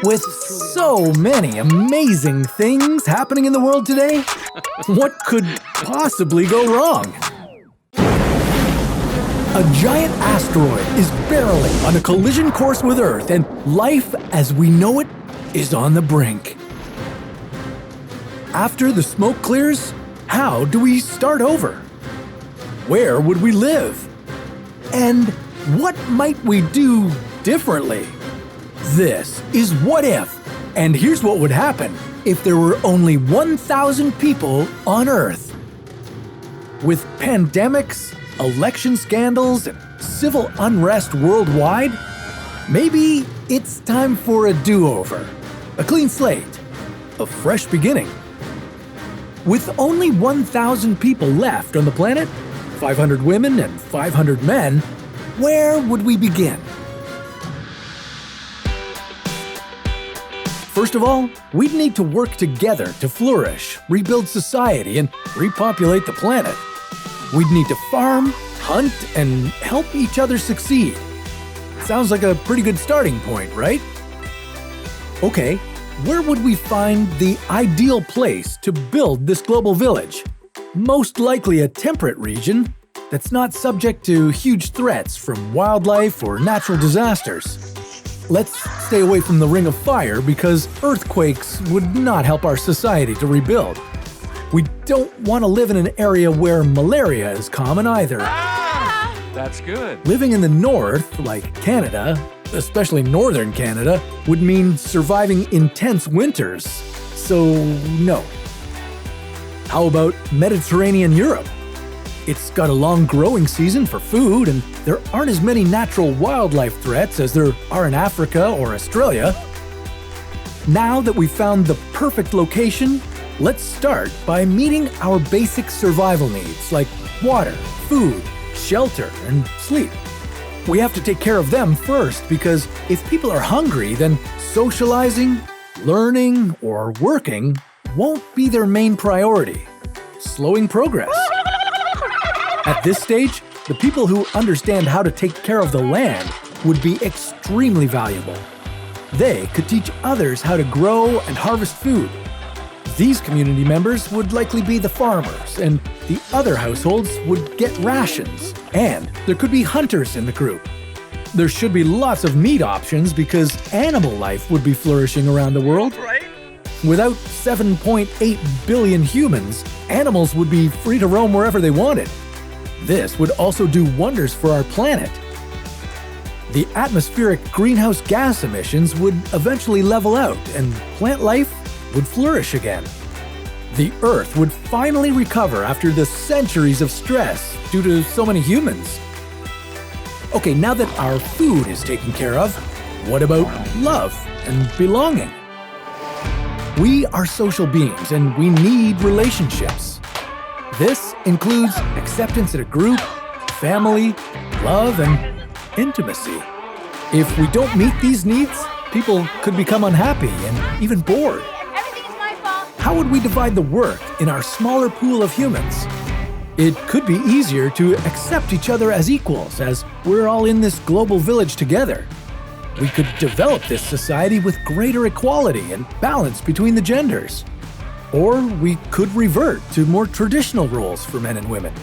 With so many amazing things happening in the world today, what could possibly go wrong? A giant asteroid is barreling on a collision course with Earth, and life as we know it is on the brink. After the smoke clears, how do we start over? Where would we live? And what might we do differently? This is What If, and here's what would happen if there were only 1,000 people on Earth. With pandemics, election scandals, and civil unrest worldwide, maybe it's time for a do-over, a clean slate, a fresh beginning. With only 1,000 people left on the planet, 500 women and 500 men, where would we begin? First of all, we'd need to work together to flourish, rebuild society, and repopulate the planet. We'd need to farm, hunt, and help each other succeed. Sounds like a pretty good starting point, right? Okay, where would we find the ideal place to build this global village? Most likely a temperate region that's not subject to huge threats from wildlife or natural disasters. Let's stay away from the Ring of Fire because earthquakes would not help our society to rebuild. We don't want to live in an area where malaria is common either. That's good. Living in the north, like Canada, especially northern Canada, would mean surviving intense winters. So, no. How about Mediterranean Europe? It's got a long growing season for food, and there aren't as many natural wildlife threats as there are in Africa or Australia. Now that we've found the perfect location, let's start by meeting our basic survival needs like water, food, shelter, and sleep. We have to take care of them first because if people are hungry, then socializing, learning, or working won't be their main priority, slowing progress. At this stage, the people who understand how to take care of the land would be extremely valuable. They could teach others how to grow and harvest food. These community members would likely be the farmers, and the other households would get rations. And there could be hunters in the group. There should be lots of meat options because animal life would be flourishing around the world. Right? Without 7.8 billion humans, animals would be free to roam wherever they wanted. This would also do wonders for our planet. The atmospheric greenhouse gas emissions would eventually level out and plant life would flourish again. The Earth would finally recover after the centuries of stress due to so many humans. Okay, now that our food is taken care of, what about love and belonging? We are social beings and we need relationships. This includes acceptance in a group, family, love, and intimacy. If we don't meet these needs, people could become unhappy and even bored. Everything is my fault. How would we divide the work in our smaller pool of humans? It could be easier to accept each other as equals, as we're all in this global village together. We could develop this society with greater equality and balance between the genders. Or we could revert to more traditional roles for men and women,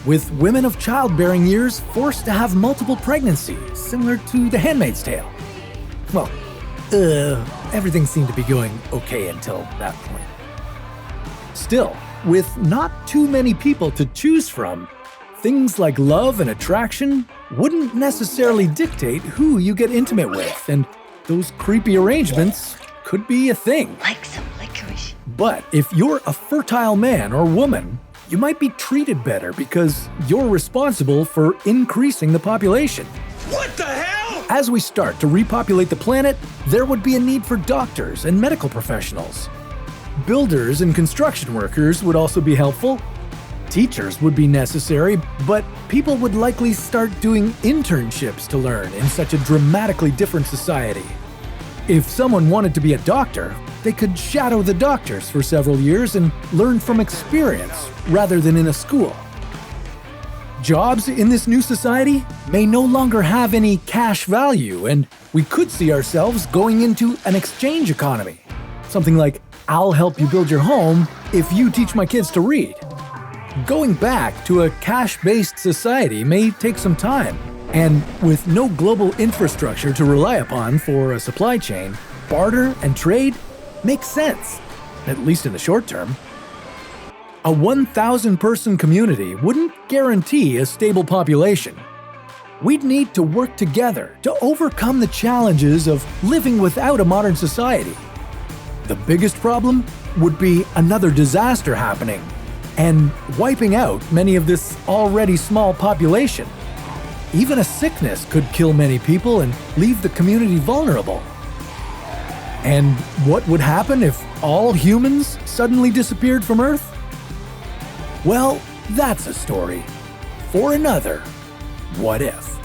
with women of childbearing years forced to have multiple pregnancies, similar to The Handmaid's Tale. Well, everything seemed to be going okay until that point. Still, with not too many people to choose from, things like love and attraction wouldn't necessarily dictate who you get intimate with, and those creepy arrangements could be a thing. Like some licorice. But if you're a fertile man or woman, you might be treated better because you're responsible for increasing the population. What the hell? As we start to repopulate the planet, there would be a need for doctors and medical professionals. Builders and construction workers would also be helpful. Teachers would be necessary, but people would likely start doing internships to learn in such a dramatically different society. If someone wanted to be a doctor, they could shadow the doctors for several years and learn from experience rather than in a school. Jobs in this new society may no longer have any cash value, and we could see ourselves going into an exchange economy. Something like, I'll help you build your home if you teach my kids to read. Going back to a cash-based society may take some time, and with no global infrastructure to rely upon for a supply chain, barter and trade makes sense, at least in the short term. A 1,000-person community wouldn't guarantee a stable population. We'd need to work together to overcome the challenges of living without a modern society. The biggest problem would be another disaster happening and wiping out many of this already small population. Even a sickness could kill many people and leave the community vulnerable. And what would happen if all humans suddenly disappeared from Earth? Well, that's a story for another What If.